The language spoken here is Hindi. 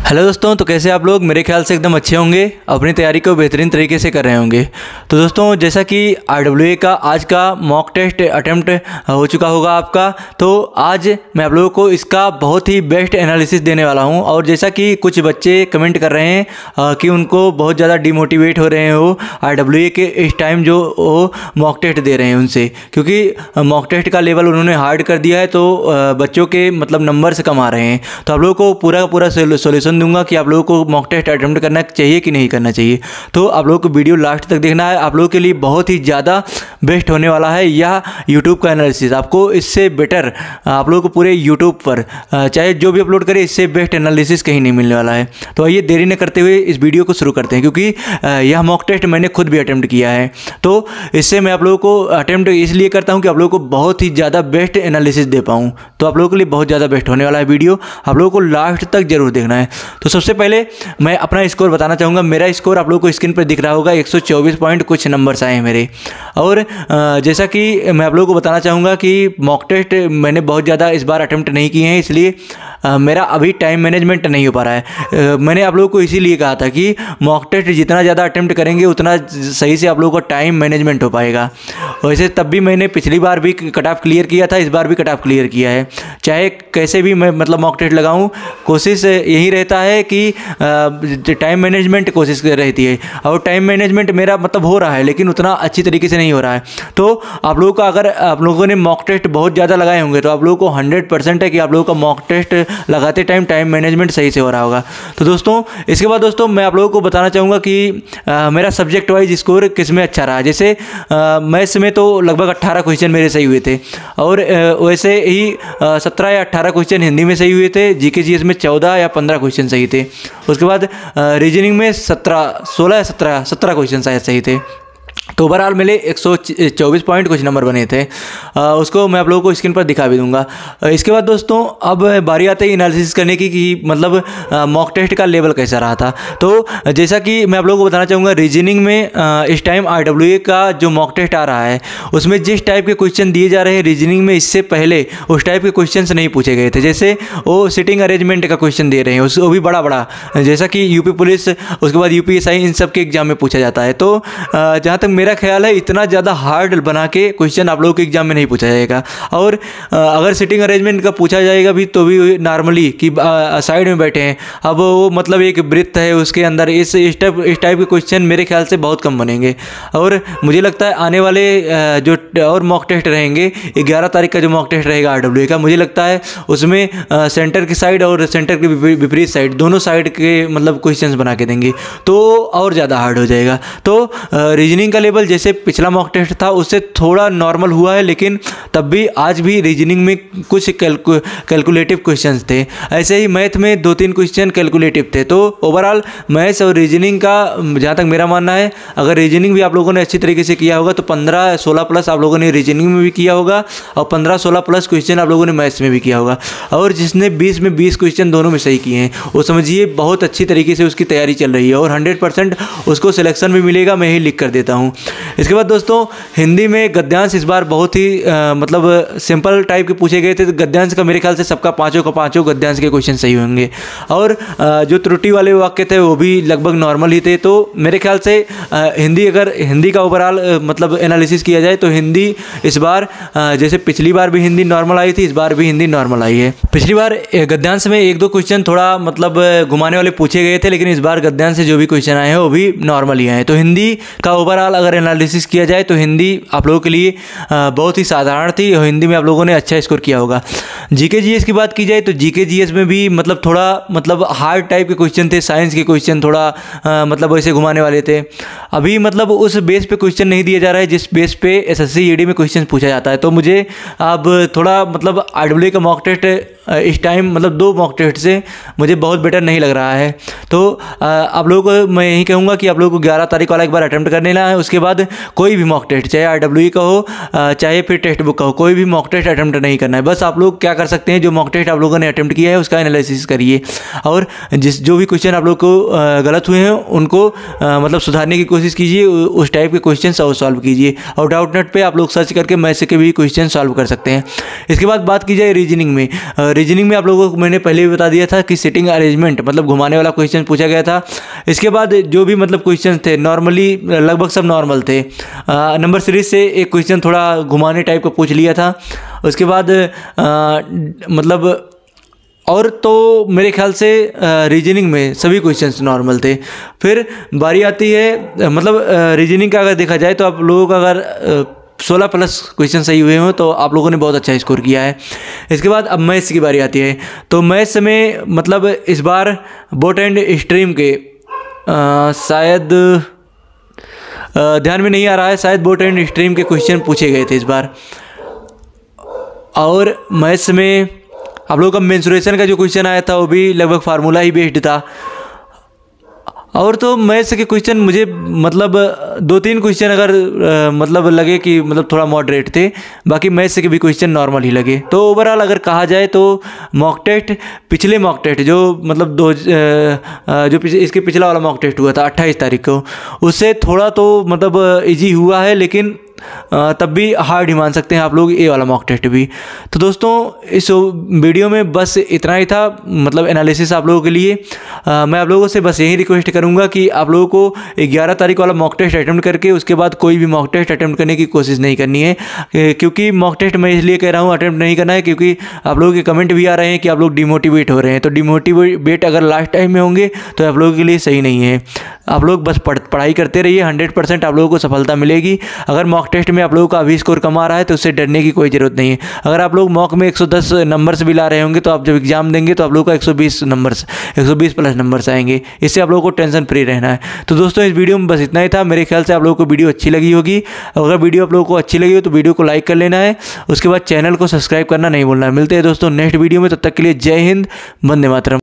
हेलो दोस्तों, तो कैसे आप लोग? मेरे ख्याल से एकदम अच्छे होंगे, अपनी तैयारी को बेहतरीन तरीके से कर रहे होंगे। तो दोस्तों, जैसा कि RWA का आज का मॉक टेस्ट अटेम्प्ट हो चुका होगा आपका, तो आज मैं आप लोगों को इसका बहुत ही बेस्ट एनालिसिस देने वाला हूं। और जैसा कि कुछ बच्चे कमेंट कर रहे हैं कि उनको बहुत ज़्यादा डिमोटिवेट हो रहे हो RWA के इस टाइम जो वो मॉक टेस्ट दे रहे हैं उनसे, क्योंकि मॉक टेस्ट का लेवल उन्होंने हार्ड कर दिया है, तो बच्चों के मतलब नंबर्स कम आ रहे हैं। तो आप लोगों को पूरा का पूरा सोल्यूशन दूंगा कि आप लोगों को मॉक टेस्ट अटेम्प्ट करना चाहिए कि नहीं करना चाहिए। तो आप लोगों को वीडियो लास्ट तक देखना है। आप लोगों के लिए बहुत ही ज़्यादा बेस्ट होने वाला है यह यूट्यूब का एनालिसिस। आपको इससे बेटर आप लोगों को पूरे यूट्यूब पर चाहे जो भी अपलोड करे, इससे बेस्ट एनालिसिस कहीं नहीं मिलने वाला है। तो आइए देरी न करते हुए इस वीडियो को शुरू करते हैं, क्योंकि यह मॉक टेस्ट मैंने खुद भी अटेम्प्ट किया है। तो इससे मैं आप लोगों को अटेम्प्ट इसलिए करता हूँ कि आप लोगों को बहुत ही ज़्यादा बेस्ट एनालिसिस दे पाऊँ। तो आप लोगों के लिए बहुत ज़्यादा बेस्ट होने वाला है वीडियो, आप लोगों को लास्ट तक जरूर देखना है। तो सबसे पहले मैं अपना स्कोर बताना चाहूँगा। मेरा स्कोर आप लोगों को स्क्रीन पर दिख रहा होगा, 124 पॉइंट कुछ नंबर्स आए हैं मेरे। और जैसा कि मैं आप लोगों को बताना चाहूँगा कि मॉक टेस्ट मैंने बहुत ज़्यादा इस बार अटेम्प्ट नहीं किए हैं, इसलिए मेरा अभी टाइम मैनेजमेंट नहीं हो पा रहा है। मैंने आप लोगों को इसीलिए कहा था कि मॉक टेस्ट जितना ज़्यादा अटेम्प्ट करेंगे उतना सही से आप लोगों को टाइम मैनेजमेंट हो पाएगा। वैसे तब भी मैंने पिछली बार भी कट ऑफ क्लियर किया था, इस बार भी कट ऑफ क्लियर किया है। चाहे कैसे भी मैं मतलब मॉक टेस्ट लगाऊँ, कोशिश यही रहता है कि टाइम मैनेजमेंट कोशिश रहती है। और टाइम मैनेजमेंट मेरा मतलब हो रहा है, लेकिन उतना अच्छी तरीके से नहीं हो रहा है। तो आप लोगों का, अगर आप लोगों ने मॉक टेस्ट बहुत ज़्यादा लगाए होंगे, तो आप लोगों को 100% है कि आप लोगों का मॉक टेस्ट लगाते टाइम टाइम मैनेजमेंट सही से हो रहा होगा। तो दोस्तों, इसके बाद दोस्तों मैं आप लोगों को बताना चाहूँगा कि मेरा सब्जेक्ट वाइज स्कोर किस में अच्छा रहा। जैसे मैथ्स में तो लगभग 18 क्वेश्चन मेरे सही हुए थे, और वैसे ही 17 या 18 क्वेश्चन हिंदी में सही हुए थे। जीके जीएस में 14 या 15 क्वेश्चन सही थे। उसके बाद रीजनिंग में 16 या 17 क्वेश्चन शायद सही थे। तो ओवरऑल मेरे 124 पॉइंट कुछ नंबर बने थे। उसको मैं आप लोगों को स्क्रीन पर दिखा भी दूंगा। इसके बाद दोस्तों अब बारी आती है एनालिसिस करने की कि मतलब मॉक टेस्ट का लेवल कैसा रहा था। तो जैसा कि मैं आप लोगों को बताना चाहूँगा, रीजनिंग में इस टाइम RWA का जो मॉक टेस्ट आ रहा है, उसमें जिस टाइप के क्वेश्चन दिए जा रहे हैं रीजनिंग में, इससे पहले उस टाइप के क्वेश्चन नहीं पूछे गए थे। जैसे वो सिटिंग अरेंजमेंट का क्वेश्चन दे रहे हैं, वो भी बड़ा बड़ा, जैसा कि यूपी पुलिस, उसके बाद UPSI, इन सब के एग्जाम में पूछा जाता है। तो जहाँ तक मेरा ख्याल है, इतना ज़्यादा हार्ड बना के क्वेश्चन आप लोगों के एग्जाम में नहीं पूछा जाएगा। और अगर सिटिंग अरेंजमेंट का पूछा जाएगा भी, तो भी नॉर्मली कि साइड में बैठे हैं, अब वो मतलब एक वृत्त है, उसके अंदर इस टाइप के क्वेश्चन मेरे ख्याल से बहुत कम बनेंगे। और मुझे लगता है आने वाले जो और मॉक टेस्ट रहेंगे, 11 तारीख का जो मॉक टेस्ट रहेगा RWA का, मुझे लगता है उसमें सेंटर की साइड और सेंटर के विपरीत साइड, दोनों साइड के मतलब क्वेश्चन बना के देंगे, तो और ज़्यादा हार्ड हो जाएगा। तो रीजनिंग का लेवल जैसे पिछला मॉक टेस्ट था उससे थोड़ा नॉर्मल हुआ है, लेकिन तब भी आज भी रीजनिंग में कुछ कैलकुलेटिव क्वेश्चंस थे। ऐसे ही मैथ में 2-3 क्वेश्चन कैलकुलेटिव थे। तो ओवरऑल मैथ्स और रीजनिंग का जहाँ तक मेरा मानना है, अगर रीजनिंग भी आप लोगों ने अच्छी तरीके से किया होगा तो 15-16 प्लस आप लोगों ने रीजनिंग में भी किया होगा, और 15-16 प्लस क्वेश्चन आप लोगों ने मैथ्स में भी किया होगा। और जिसने 20 में 20 क्वेश्चन दोनों में सही किए हैं, वो समझिए बहुत अच्छी तरीके से उसकी तैयारी चल रही है, और 100% उसको सिलेक्शन भी मिलेगा। मैं ही लिख कर देता हूँ। इसके बाद दोस्तों, हिंदी में गद्यांश इस बार बहुत ही मतलब सिंपल टाइप के पूछे गए थे। तो गद्यांश का मेरे ख्याल से सबका पाँचों गद्यांश के क्वेश्चन सही होंगे, और जो त्रुटि वाले वाक्य थे वो भी लगभग नॉर्मल ही थे। तो मेरे ख्याल से अगर हिंदी का ओवरऑल मतलब एनालिसिस किया जाए, तो हिंदी इस बार जैसे पिछली बार भी हिंदी नॉर्मल आई थी, इस बार भी हिंदी नॉर्मल आई है। पिछली बार गद्यांश में 1-2 क्वेश्चन थोड़ा मतलब घुमाने वाले पूछे गए थे, लेकिन इस बार गद्यांश से जो भी क्वेश्चन आए हैं वो भी नॉर्मल ही आए। तो हिंदी का ओवरऑल अगर एनालिसिस किया जाए तो हिंदी आप लोगों के लिए बहुत ही साधारण थी, और हिंदी में आप लोगों ने अच्छा स्कोर किया होगा। जीके जीएस की बात की जाए तो जीके जीएस में भी मतलब थोड़ा मतलब हार्ड टाइप के क्वेश्चन थे। साइंस के क्वेश्चन थोड़ा मतलब वैसे घुमाने वाले थे। अभी मतलब उस बेस पे क्वेश्चन नहीं दिया जा रहा है जिस बेस पे SSC ED में क्वेश्चन पूछा जाता है। तो मुझे अब थोड़ा मतलब RWA का मॉक टेस्ट इस टाइम मतलब 2 मॉक टेस्ट से मुझे बहुत बेटर नहीं लग रहा है। तो आप लोगों को मैं यही कहूँगा कि आप लोगों को 11 तारीख वाला एक बार अटेम्प्ट कर लेना है। उसके बाद कोई भी मॉक टेस्ट, चाहे RWA का हो चाहे फिर टेक्स्ट बुक का हो, कोई भी मॉक टेस्ट अटेम्प्ट नहीं करना है। बस आप लोग क्या कर सकते हैं, जो मॉक टेस्ट आप लोगों ने अटेम्प्ट किया है उसका एनालिसिस करिए, और जो भी क्वेश्चन आप लोग को गलत हुए हैं उनको मतलब सुधारने की कोशिश कीजिए, उस टाइप के क्वेश्चन सॉल्व कीजिए। और डाउटनेट पे आप लोग सर्च करके मैथ्स के भी क्वेश्चन सॉल्व कर सकते हैं। इसके बाद बात की जाए रीजनिंग में, रीजनिंग में आप लोगों को मैंने पहले भी बता दिया था कि सिटिंग अरेंजमेंट मतलब घुमाने वाला क्वेश्चन पूछा गया था। इसके बाद जो भी मतलब क्वेश्चन थे नॉर्मली लगभग सब नॉर्मल थे। नंबर सीरीज से एक क्वेश्चन थोड़ा घुमाने टाइप का पूछ लिया था। उसके बाद मतलब और तो मेरे ख्याल से रीजनिंग में सभी क्वेश्चंस नॉर्मल थे। फिर बारी आती है मतलब रीजनिंग का अगर देखा जाए तो आप लोगों का अगर 16 प्लस क्वेश्चन सही हुए हों तो आप लोगों ने बहुत अच्छा स्कोर किया है। इसके बाद अब मैथ्स की बारी आती है। तो मैथ्स में मतलब इस बार बोट एंड स्ट्रीम के शायद ध्यान में नहीं आ रहा है, शायद बोट एंड स्ट्रीम के क्वेश्चन पूछे गए थे इस बार। और मैथ्स में आप लोगों का मेंसुरेशन का जो क्वेश्चन आया था वो भी लगभग फार्मूला ही बेस्ड था। और तो मैथ्स के क्वेश्चन मुझे मतलब 2-3 क्वेश्चन अगर मतलब लगे कि मतलब थोड़ा मॉडरेट थे, बाकी मैथ्स के भी क्वेश्चन नॉर्मल ही लगे। तो ओवरऑल अगर कहा जाए तो मॉक टेस्ट, पिछले मॉक टेस्ट जो मतलब इसके पिछला वाला मॉक टेस्ट हुआ था 28 तारीख को, उससे थोड़ा तो मतलब ईजी हुआ है, लेकिन तब भी हार्ड ही मान सकते हैं आप लोग ये वाला मॉक टेस्ट भी। तो दोस्तों इस वीडियो में बस इतना ही था, मतलब एनालिसिस आप लोगों के लिए। मैं आप लोगों से बस यही रिक्वेस्ट करूंगा कि आप लोगों को 11 तारीख वाला मॉक टेस्ट अटैम्प्ट करके उसके बाद कोई भी मॉक टेस्ट अटैम्प्ट करने की कोशिश नहीं करनी है। क्योंकि मॉक टेस्ट मैं इसलिए कह रहा हूँ अटैम्प्ट नहीं करना है क्योंकि आप लोगों के कमेंट भी आ रहे हैं कि आप लोग डिमोटिवेट हो रहे हैं। तो डिमोटिवेट अगर लास्ट टाइम में होंगे तो आप लोगों के लिए सही नहीं है। आप लोग बस पढ़ाई करते रहिए, 100% आप लोगों को सफलता मिलेगी। अगर मॉक टेस्ट में आप लोगों का अभी स्कोर कम आ रहा है तो उससे डरने की कोई ज़रूरत नहीं है। अगर आप लोग मॉक में 110 नंबर्स भी ला रहे होंगे तो आप जब एग्जाम देंगे तो आप लोगों का 120 प्लस नंबर्स आएंगे। इससे आप लोगों को टेंशन फ्री रहना है। तो दोस्तों इस वीडियो में बस इतना ही था। मेरे ख्याल से आप लोगों को वीडियो अच्छी लगी होगी। अगर वीडियो आप लोगों को अच्छी लगी हो तो वीडियो को लाइक कर लेना है, उसके बाद चैनल को सब्सक्राइब करना नहीं भूलना है। मिलते हैं दोस्तों नेक्स्ट वीडियो में, तब तक के लिए जय हिंद, वंदे मातरम।